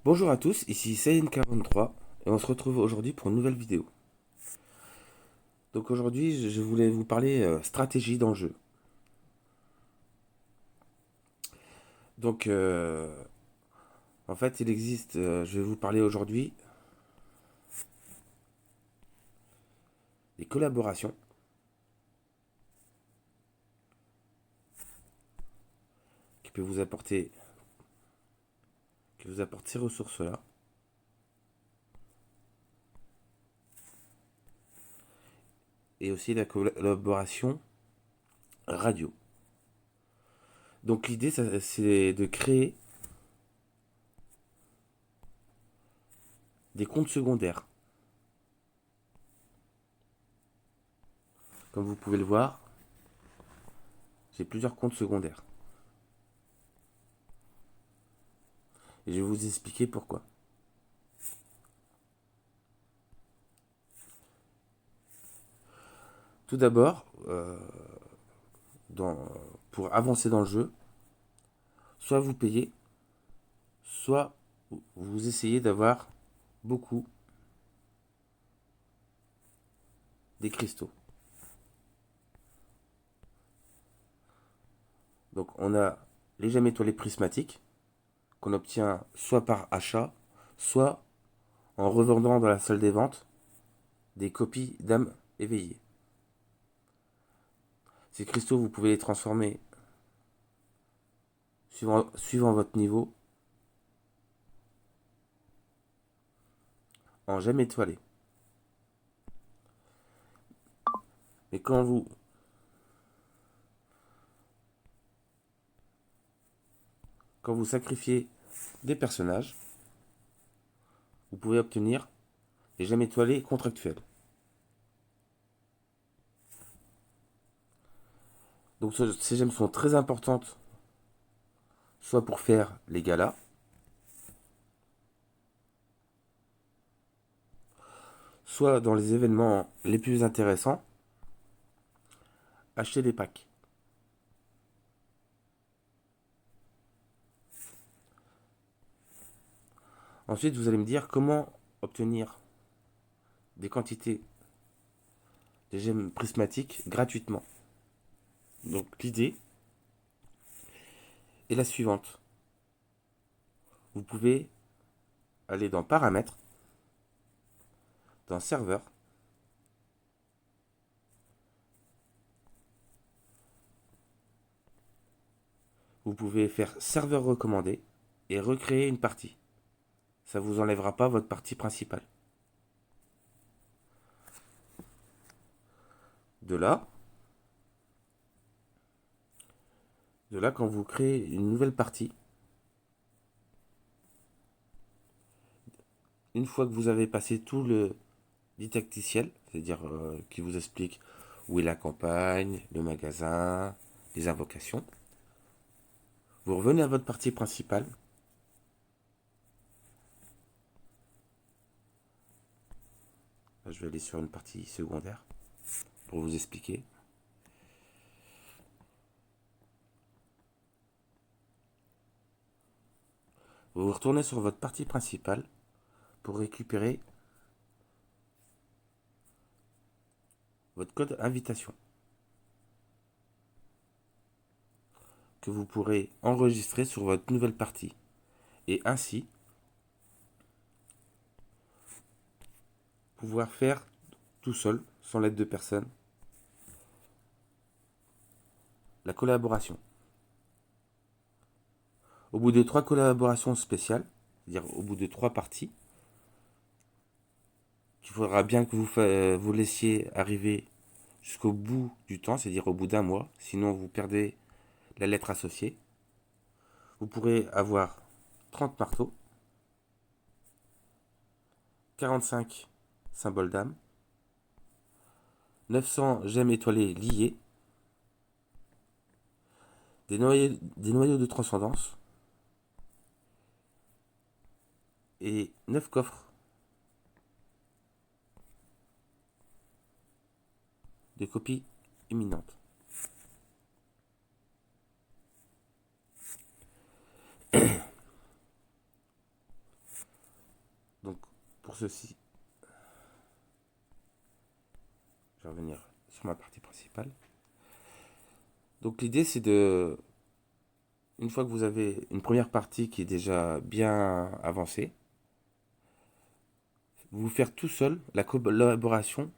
Bonjour à tous, ici Saiyan43 et on se retrouve aujourd'hui pour une nouvelle vidéo. Donc aujourd'hui je voulais vous parler stratégie dans le jeu. Donc en fait il existe, je vais vous parler aujourd'hui des collaborations qui peuvent vous apporter ces ressources-là. Et aussi la collaboration radio. Donc l'idée c'est de créer des comptes secondaires. Comme vous pouvez le voir, j'ai plusieurs comptes secondaires. Et je vais vous expliquer pourquoi. Tout d'abord, pour avancer dans le jeu, soit vous payez, soit vous essayez d'avoir beaucoup des cristaux. Donc on a les gemmes étoilées prismatiques qu'on obtient soit par achat, soit en revendant dans la salle des ventes des copies d'âmes éveillées. Ces cristaux, vous pouvez les transformer suivant votre niveau en gemmes étoilées. Mais quand vous sacrifiez des personnages, vous pouvez obtenir des gemmes étoilées contractuelles. Donc ces gemmes sont très importantes, soit pour faire les galas, soit dans les événements les plus intéressants, acheter des packs. Ensuite, vous allez me dire comment obtenir des quantités de gemmes prismatiques gratuitement. Donc l'idée est la suivante. Vous pouvez aller dans Paramètres, dans Serveur, vous pouvez faire Serveur recommandé et recréer une partie. Ça ne vous enlèvera pas votre partie principale. De là, quand vous créez une nouvelle partie, une fois que vous avez passé tout le didacticiel, c'est-à-dire qui vous explique où est la campagne, le magasin, les invocations, vous revenez à votre partie principale. Là, je vais aller sur une partie secondaire pour vous expliquer. Vous retournez sur votre partie principale pour récupérer votre code invitation que vous pourrez enregistrer sur votre nouvelle partie et ainsi pouvoir faire tout seul, sans l'aide de personne, la collaboration. Au bout de 3 collaborations spéciales, c'est-à-dire au bout de 3 parties, il faudra bien que vous laissiez arriver jusqu'au bout du temps, c'est-à-dire au bout d'un mois, sinon vous perdez la lettre associée. Vous pourrez avoir 30 marteaux, 45 symboles d'âme, 900 gemmes étoilées liées, des noyaux de transcendance et 9 coffres de copies imminentes. pour ceci, je vais revenir sur ma partie principale. Donc l'idée c'est de, une fois que vous avez une première partie qui est déjà bien avancée, vous faire tout seul la collaboration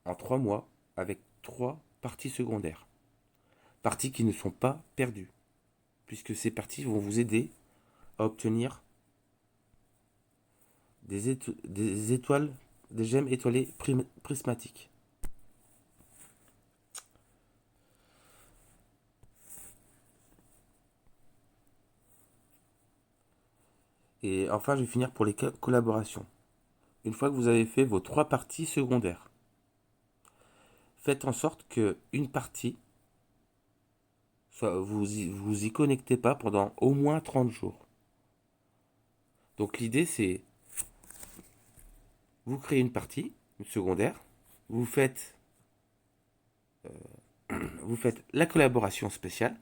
en 3 mois avec 3 parties secondaires. Parties qui ne sont pas perdues, puisque ces parties vont vous aider à obtenir des étoiles, des gemmes étoilées prismatiques. Et enfin, je vais finir pour les collaborations. Une fois que vous avez fait vos 3 parties secondaires, faites en sorte que une partie, soit vous y connectez pas pendant au moins 30 jours. Donc l'idée c'est, vous créez une partie, une secondaire, vous faites, vous faites la collaboration spéciale.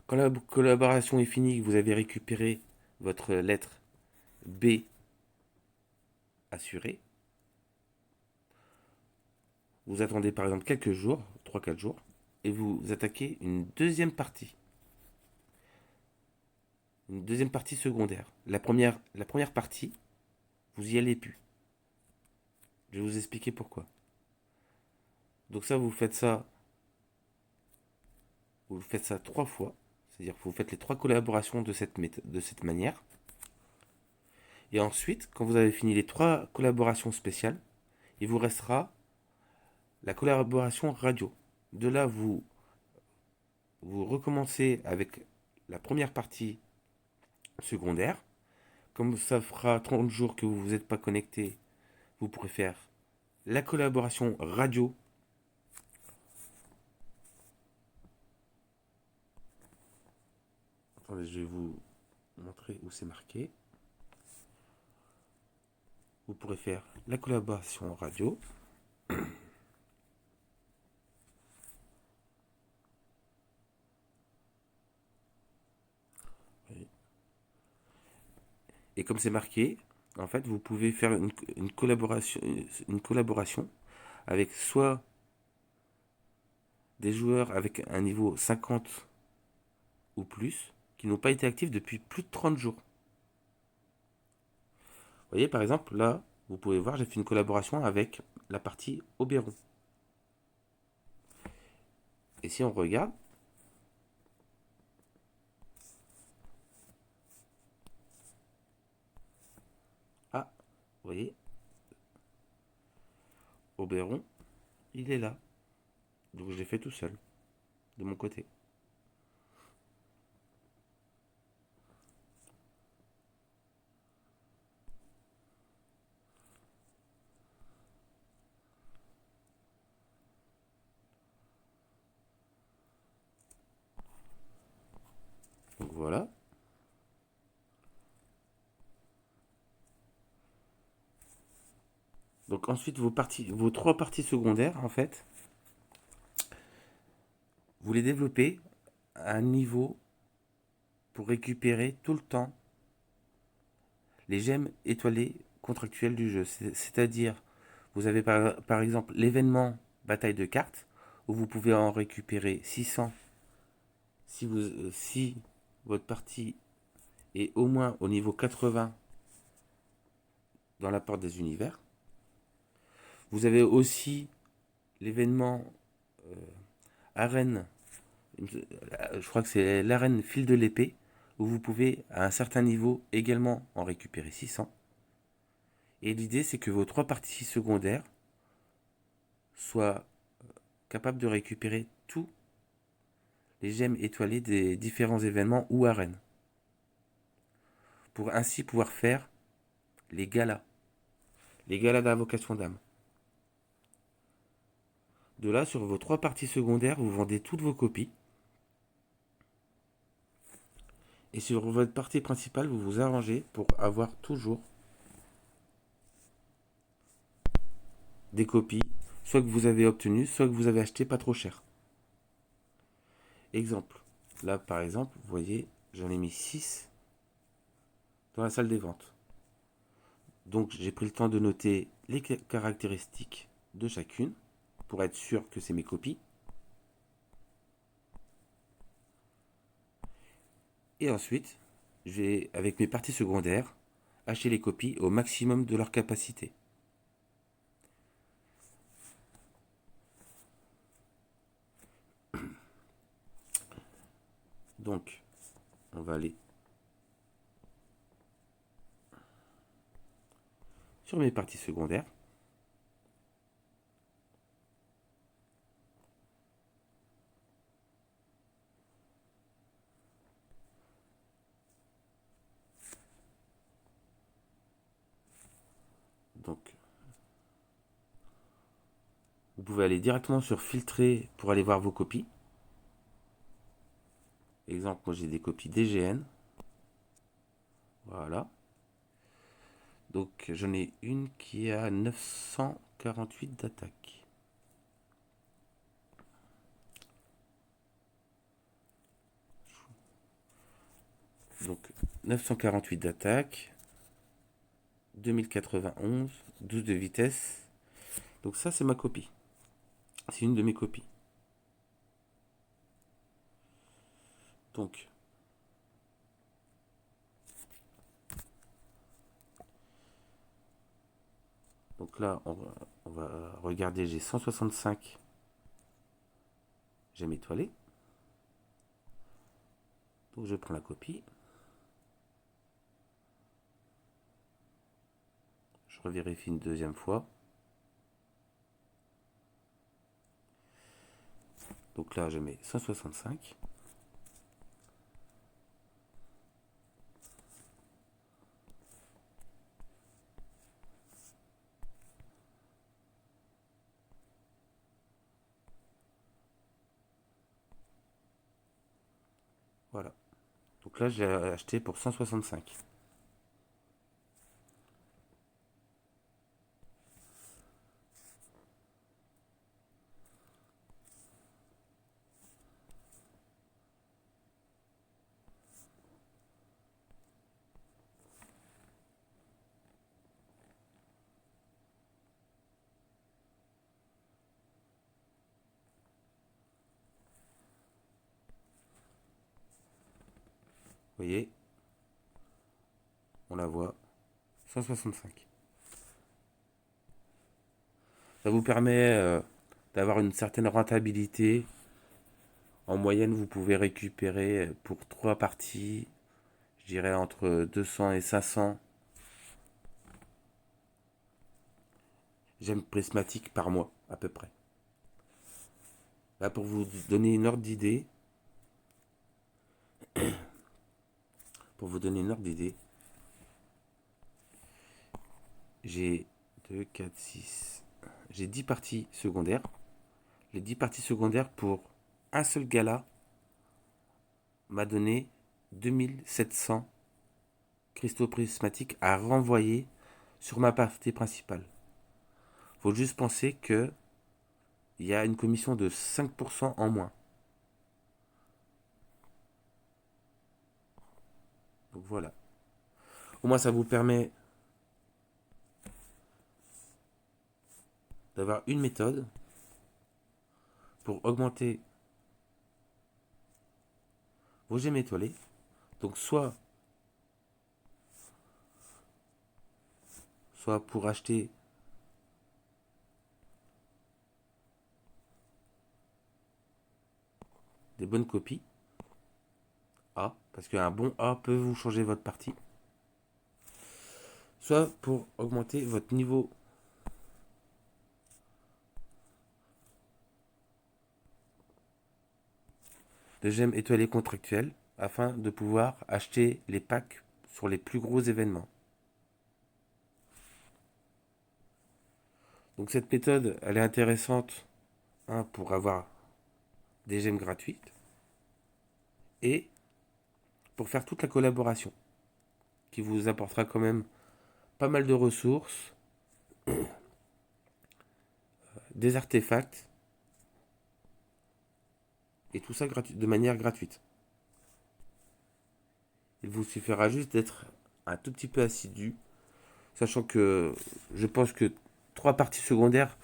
Quand la collaboration est finie, vous avez récupéré votre lettre B assurée. Vous attendez par exemple quelques jours, 3-4 jours, et vous attaquez une deuxième partie. Une deuxième partie secondaire. La première partie, vous y allez plus. Je vais vous expliquer pourquoi. Donc ça, vous faites ça 3 fois. C'est-à-dire que vous faites les 3 collaborations de cette manière. Et ensuite, quand vous avez fini les 3 collaborations spéciales, il vous restera la collaboration radio. De là, vous recommencez avec la première partie secondaire. Comme ça fera 30 jours que vous n'êtes pas connecté, vous pourrez faire la collaboration radio. Attendez, je vais vous montrer où c'est marqué. Vous pourrez faire la collaboration radio. Et comme c'est marqué, en fait, vous pouvez faire une collaboration avec soit des joueurs avec un niveau 50 ou plus qui n'ont pas été actifs depuis plus de 30 jours. Vous voyez, par exemple, là, vous pouvez voir, j'ai fait une collaboration avec la partie Oberon. Et si on regarde, ah, vous voyez, Oberon, il est là. Donc je l'ai fait tout seul, de mon côté. Donc voilà. Donc ensuite, vos 3 parties secondaires, en fait, vous les développez à un niveau pour récupérer tout le temps les gemmes étoilées contractuelles du jeu. C'est-à-dire, vous avez par exemple l'événement bataille de cartes, où vous pouvez en récupérer 600 si votre partie est au moins au niveau 80 dans la porte des univers. Vous avez aussi l'événement arène, je crois que c'est l'arène fil de l'épée, où vous pouvez à un certain niveau également en récupérer 600. Et l'idée c'est que vos 3 parties secondaires soient capables de récupérer tous les gemmes étoilées des différents événements ou arènes, pour ainsi pouvoir faire les galas d'invocation d'âme. De là, sur vos 3 parties secondaires, vous vendez toutes vos copies. Et sur votre partie principale, vous vous arrangez pour avoir toujours des copies, soit que vous avez obtenues, soit que vous avez acheté pas trop cher. Exemple. Là, par exemple, vous voyez, j'en ai mis 6 dans la salle des ventes. Donc j'ai pris le temps de noter les caractéristiques de chacune pour être sûr que c'est mes copies. Et ensuite, je vais, avec mes parties secondaires, acheter les copies au maximum de leur capacité. Donc, on va aller sur mes parties secondaires. Donc, vous pouvez aller directement sur filtrer pour aller voir vos copies. Exemple, moi j'ai des copies DGN. Voilà. Donc j'en ai une qui a 948 d'attaque. Donc 948 d'attaque, 2091, 12 de vitesse. Donc ça c'est ma copie. C'est une de mes copies. Donc là, on va regarder, j'ai 165 gemmes étoilées. Donc je prends la copie. Je revérifie une deuxième fois. Donc là, je mets 165. Voilà. Donc là, j'ai acheté pour 165. Vous voyez, on la voit, 165. Ça vous permet d'avoir une certaine rentabilité. En moyenne, vous pouvez récupérer pour 3 parties, je dirais entre 200 et 500 gemmes prismatiques par mois, à peu près. Là, pour vous donner une ordre d'idée, j'ai 2, 4, 6. J'ai 10 parties secondaires. Les 10 parties secondaires pour un seul gala m'a donné 2700 cristaux prismatiques à renvoyer sur ma partie principale. Faut juste penser que il y a une commission de 5% en moins. Donc voilà. Au moins ça vous permet d'avoir une méthode pour augmenter vos gemmes étoilées. Donc soit pour acheter des bonnes copies A, parce qu'un bon A peut vous changer votre partie. Soit pour augmenter votre niveau de gemmes étoilées contractuelles afin de pouvoir acheter les packs sur les plus gros événements. Donc cette méthode, elle est intéressante pour avoir des gemmes gratuites et pour faire toute la collaboration qui vous apportera quand même pas mal de ressources, des artefacts et tout ça de manière gratuite. Il vous suffira juste d'être un tout petit peu assidu, sachant que je pense que 3 parties secondaires,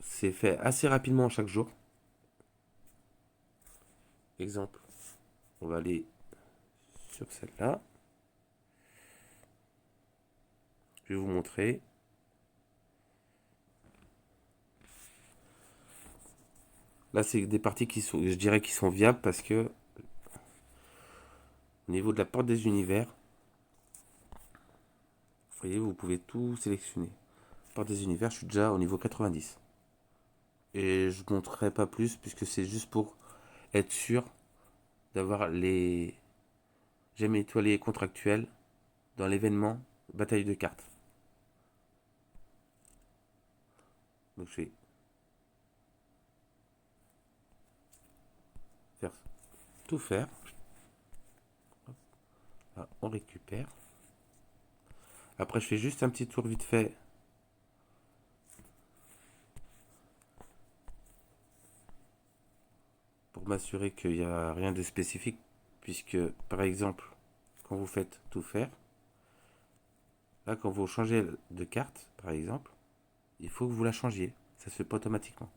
c'est fait assez rapidement chaque jour. Exemple, on va aller sur celle-là. Je vais vous montrer. Là, c'est des parties qui sont, je dirais, qui sont viables parce que au niveau de la porte des univers, vous voyez, vous pouvez tout sélectionner. Porte des univers, je suis déjà au niveau 90. Et je ne montrerai pas plus puisque c'est juste pour être sûr d'avoir les gemmes étoilées contractuelles dans l'événement bataille de cartes. Donc je vais faire tout faire. Là, on récupère. Après, je fais juste un petit tour vite fait pour m'assurer qu'il n'y a rien de spécifique. Puisque, par exemple, quand vous faites tout faire, là, quand vous changez de carte, par exemple, il faut que vous la changiez. Ça se fait pas automatiquement.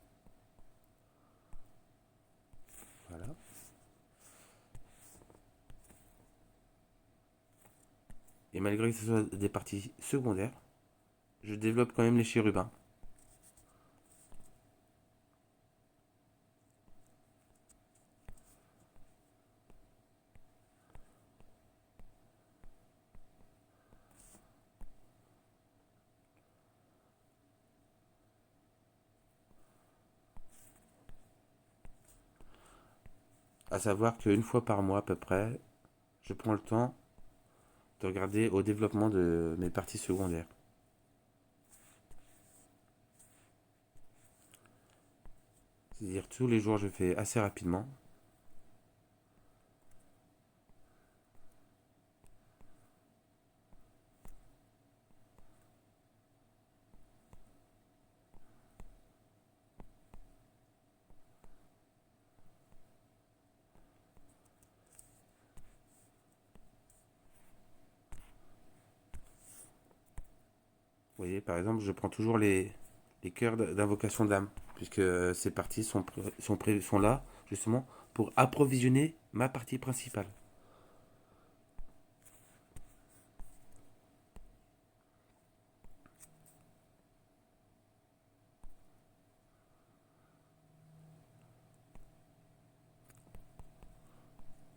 Voilà. Et malgré que ce soit des parties secondaires, je développe quand même les chérubins. À savoir qu'une fois par mois à peu près, je prends le temps de regarder au développement de mes parties secondaires. C'est-à-dire tous les jours je fais assez rapidement. Vous voyez, par exemple, je prends toujours les cœurs d'invocation d'âme, puisque ces parties sont là, justement, pour approvisionner ma partie principale.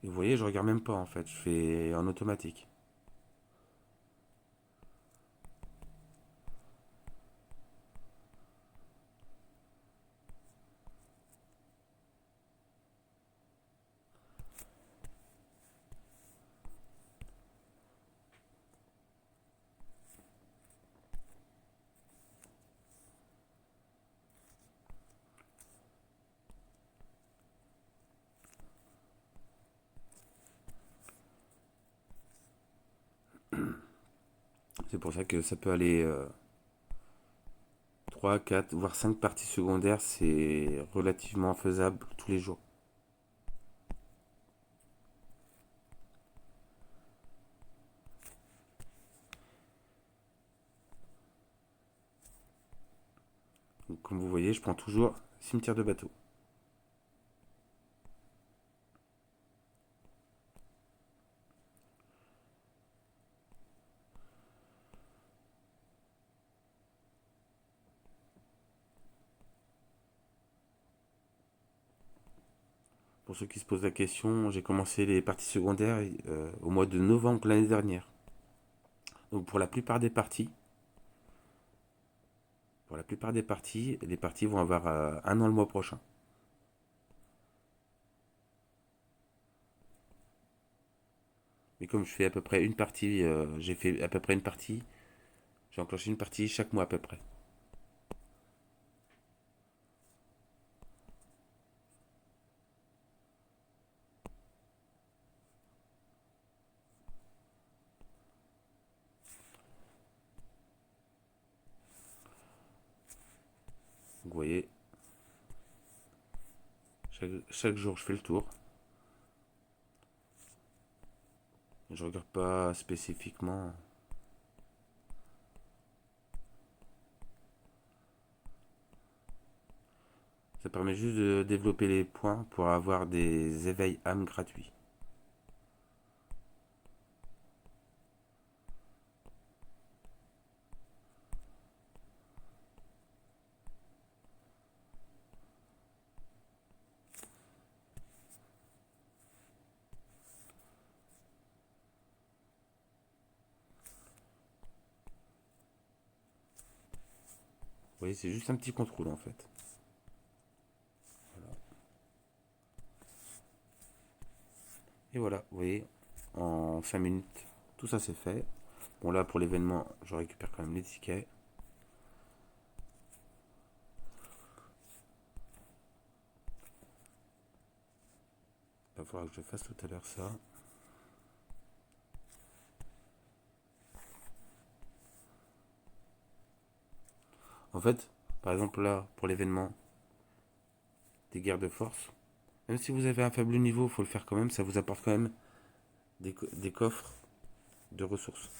Et vous voyez, je regarde même pas en fait, je fais en automatique. C'est pour ça que ça peut aller 3, 4, voire 5 parties secondaires, c'est relativement faisable tous les jours. Donc, comme vous voyez, je prends toujours cimetière de bateau. Pour ceux qui se posent la question, j'ai commencé les parties secondaires au mois de novembre l'année dernière. Donc pour la plupart des parties, les parties vont avoir un an le mois prochain. Mais comme je fais à peu près une partie, j'ai fait à peu près une partie, j'ai enclenché une partie chaque mois à peu près. Donc vous voyez, chaque jour je fais le tour. Je regarde pas spécifiquement. Ça permet juste de développer les points pour avoir des éveils âme gratuits. Vous voyez, c'est juste un petit contrôle en fait. Voilà. Et voilà, vous voyez, en 5 minutes, tout ça c'est fait. Bon là, pour l'événement, je récupère quand même les tickets. Il va falloir que je fasse tout à l'heure ça. En fait, par exemple là, pour l'événement des guerres de force, même si vous avez un faible niveau, il faut le faire quand même, ça vous apporte quand même des coffres de ressources.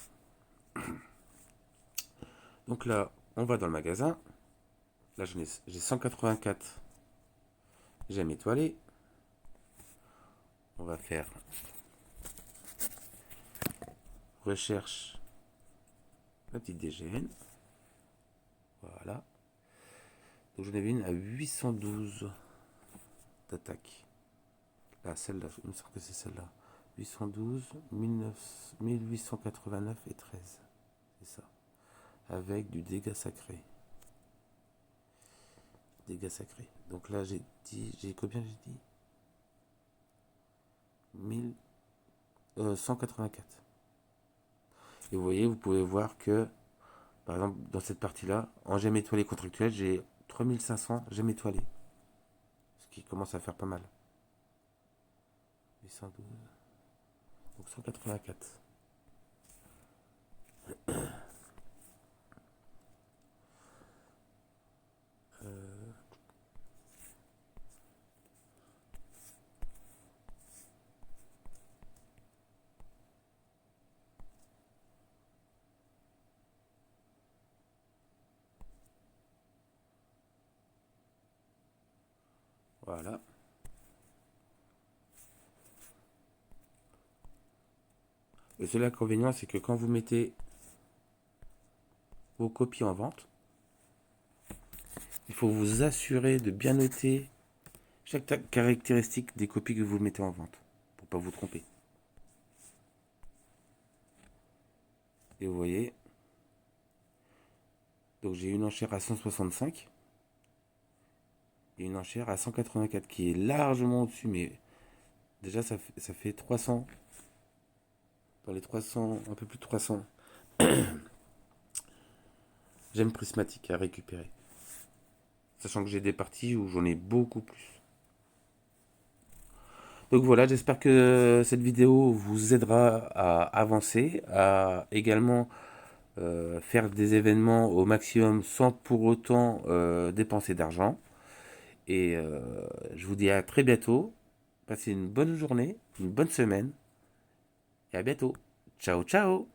Donc là, on va dans le magasin. Là, j'ai 184 gemmes étoilées. On va faire recherche la petite DGN. Voilà. Donc j'en avais une à 812 d'attaque. Là, celle-là, il me semble que c'est celle-là. 812, 1889 et 13. C'est ça. Avec du dégât sacré. Dégâts sacrés. Donc là, j'ai combien j'ai dit 184. Et vous voyez, vous pouvez voir que, par exemple, dans cette partie-là, en gemmes étoilées contractuelles, j'ai 3500 gemmes étoilées. Ce qui commence à faire pas mal. 812. Donc 184. Voilà. Le seul inconvénient, c'est que quand vous mettez vos copies en vente, il faut vous assurer de bien noter chaque caractéristique des copies que vous mettez en vente, pour pas vous tromper. Et vous voyez, donc j'ai une enchère à 165 et une enchère à 184 qui est largement au-dessus, mais déjà ça fait 300, dans les 300, un peu plus de 300 gemmes prismatiques à récupérer. Sachant que j'ai des parties où j'en ai beaucoup plus. Donc voilà, j'espère que cette vidéo vous aidera à avancer, à également faire des événements au maximum sans pour autant dépenser d'argent. Et je vous dis à très bientôt. Passez une bonne journée, une bonne semaine et à bientôt. Ciao, ciao!